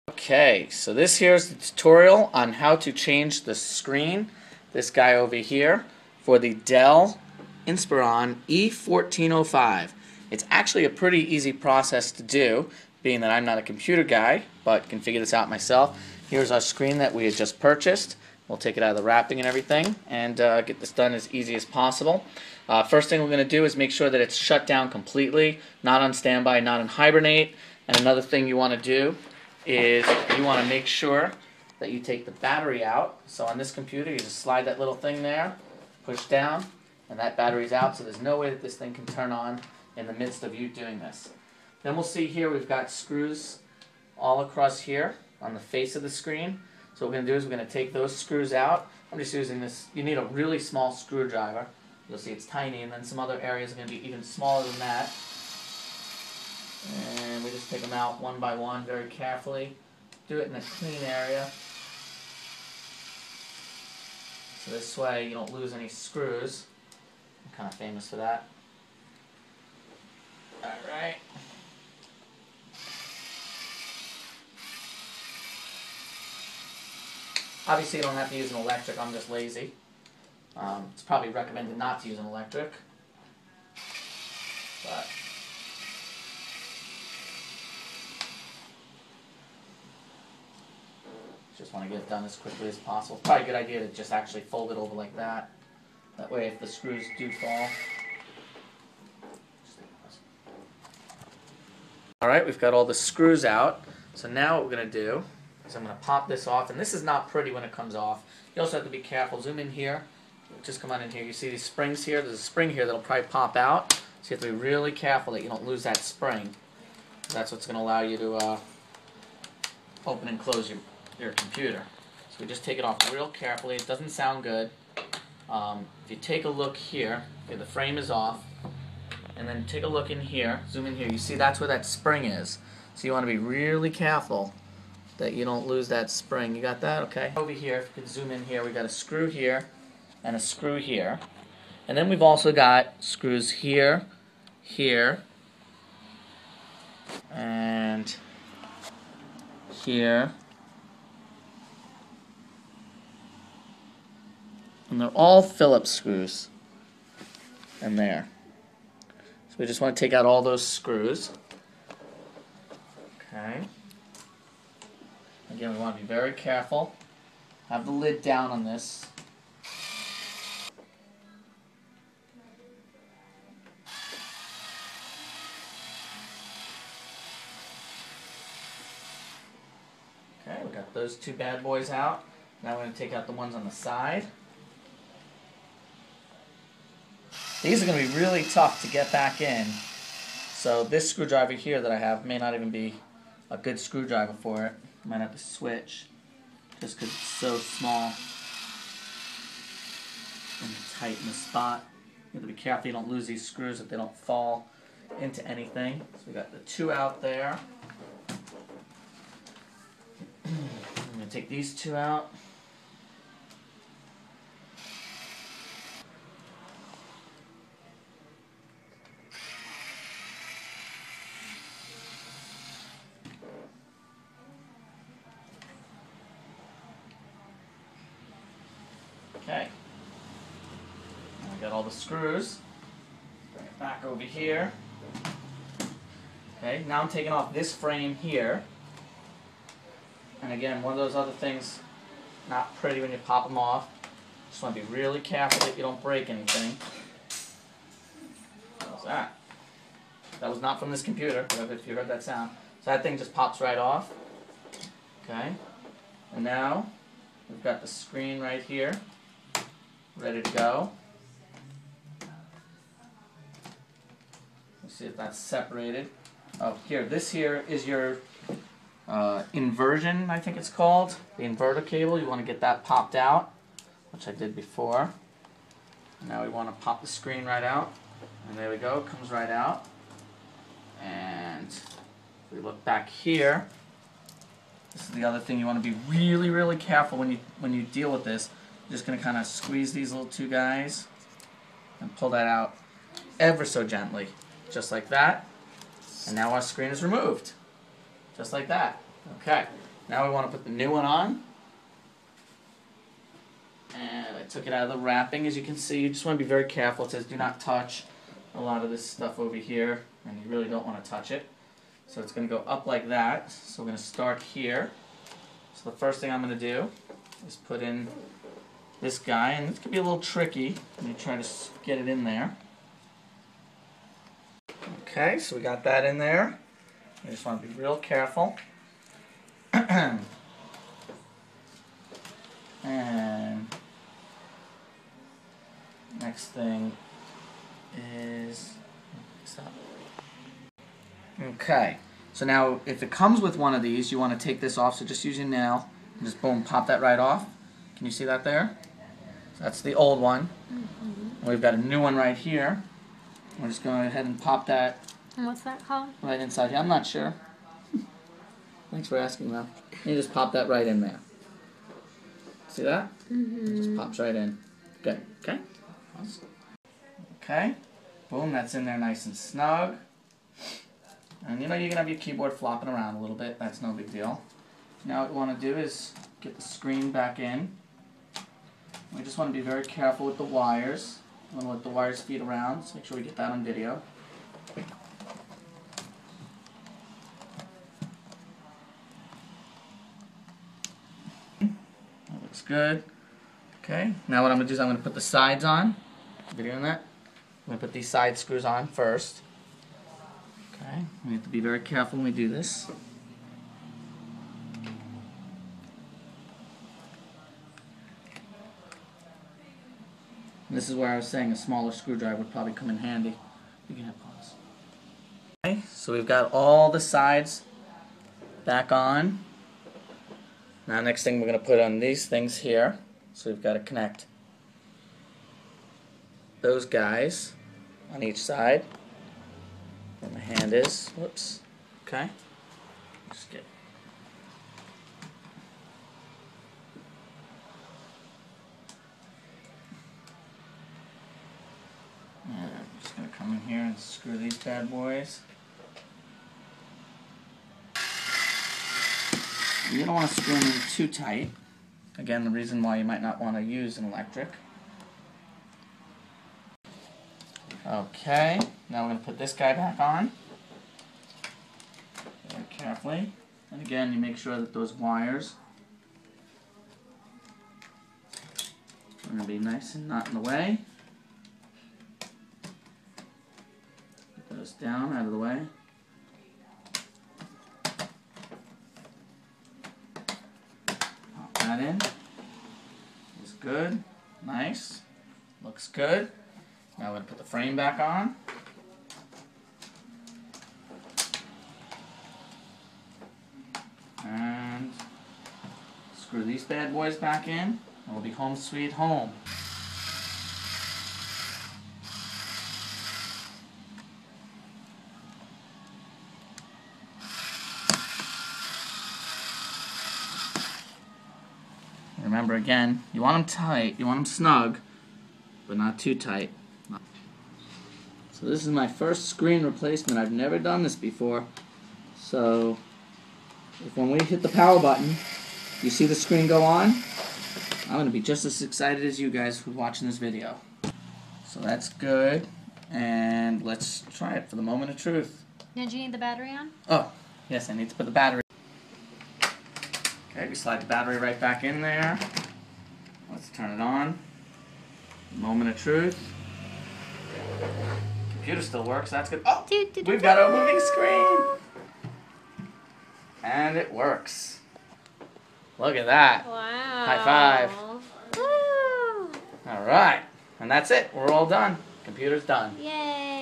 Okay, so this here is the tutorial on how to change the screen, this guy over here, for the Dell Inspiron E1405. It's actually a pretty easy process to do, being that I'm not a computer guy, but can figure this out myself. Here's our screen that we had just purchased. We'll take it out of the wrapping and everything and get this done as easy as possible. First thing we're going to do is make sure that it's shut down completely, not on standby, not in hibernate. And another thing you want to do is you want to make sure that you take the battery out. So on this computer, you just slide that little thing there, push down, and that battery's out, so there's no way that this thing can turn on in the midst of you doing this. Then we'll see here we've got screws all across here on the face of the screen. So what we're going to do is we're going to take those screws out. I'm just using this. You need a really small screwdriver. You'll see it's tiny, and then some other areas are going to be even smaller than that. And we just take them out one by one very carefully. Do it in a clean area. So this way you don't lose any screws. I'm kind of famous for that. Alright. Obviously you don't have to use an electric, I'm just lazy. It's probably recommended not to use an electric. But just want to get it done as quickly as possible. Probably a good idea to just actually fold it over like that. That way if the screws do fall. Alright, we've got all the screws out. So now what we're going to do is I'm going to pop this off. And this is not pretty when it comes off. You also have to be careful. Zoom in here. Just come on in here. You see these springs here? There's a spring here that'll probably pop out. So you have to be really careful that you don't lose that spring. That's what's going to allow you to open and close your computer. So we just take it off real carefully. It doesn't sound good. If you take a look here, okay, the frame is off, and then take a look in here, zoom in here, you see that's where that spring is. So you want to be really careful that you don't lose that spring. You got that? Okay. Over here, if you could zoom in here, we got a screw here and a screw here. And then we've also got screws here, here, and here. And they're all Phillips screws in there. So we just want to take out all those screws. Okay. Again, we want to be very careful. Have the lid down on this. Okay, we got those two bad boys out. Now we're going to take out the ones on the side. These are going to be really tough to get back in. So this screwdriver here that I have may not even be a good screwdriver for it. I might have to switch just because it's so small and tight in the spot. You have to be careful you don't lose these screws, that they don't fall into anything. So we got the two out there. I'm going to take these two out. Okay, I got all the screws. Bring it back over here. Okay, now I'm taking off this frame here. And again, one of those other things, not pretty when you pop them off. Just want to be really careful that you don't break anything. What was that? That was not from this computer, if you heard that sound. So that thing just pops right off. Okay, and now we've got the screen right here, ready to go. Let's see if that's separated. Oh, here, this here is your inversion, I think it's called. The inverter cable, you want to get that popped out, which I did before. Now we want to pop the screen right out. And there we go, it comes right out. And if we look back here, this is the other thing, you want to be really, really careful when you deal with this. You're just going to kind of squeeze these little two guys and pull that out ever so gently, just like that. And now our screen is removed, just like that. Okay. Now we want to put the new one on. And I took it out of the wrapping. As you can see, you just want to be very careful. It says do not touch a lot of this stuff over here, and you really don't want to touch it. So it's going to go up like that. So we're going to start here. So the first thing I'm going to do is put in this guy, and this could be a little tricky when you try to get it in there. Okay, so we got that in there. You just want to be real careful. And next thing is, stop. Okay, so now if it comes with one of these, you want to take this off, so just use your nail and just boom, pop that right off. Can you see that there? So that's the old one. Mm-hmm. We've got a new one right here. We're just going to go ahead and pop that. And what's that called? Right inside here. I'm not sure. Thanks for asking, though. You just pop that right in there. See that? Mm-hmm. It just pops right in. Good. Okay? Okay. Boom, that's in there nice and snug. And you know you can have your keyboard flopping around a little bit. That's no big deal. Now what we want to do is get the screen back in. We just want to be very careful with the wires. We want to let the wires feed around, so make sure we get that on video. That looks good. Okay, now what I'm going to do is I'm going to put the sides on. Video on that. I'm going to put these side screws on first. Okay, we have to be very careful when we do this. This is where I was saying a smaller screwdriver would probably come in handy. You can have pause. Okay, so we've got all the sides back on. Now next thing we're going to put on these things here. So we've got to connect those guys on each side. Where my hand is. Whoops. Okay. Just get. And I'm just going to come in here and screw these bad boys. You don't want to screw them in too tight. Again, the reason why you might not want to use an electric. Okay, now we're going to put this guy back on. Very carefully. And again, you make sure that those wires are going to be nice and not in the way. Put those down, out of the way. Pop that in. Looks good. Nice. Looks good. Now we're going to put the frame back on. And screw these bad boys back in. And we'll be home sweet home. Remember again, you want them tight, you want them snug, but not too tight. So this is my first screen replacement. I've never done this before. So if when we hit the power button, you see the screen go on, I'm going to be just as excited as you guys who are watching this video. So that's good. And let's try it for the moment of truth. Did you need the battery on? Oh, yes, I need to put the battery. Okay, we slide the battery right back in there. Let's turn it on. Moment of truth. Computer still works, that's good. Oh, we've got a moving screen. And it works. Look at that. Wow. High five. Woo. All right, and that's it. We're all done. Computer's done. Yay.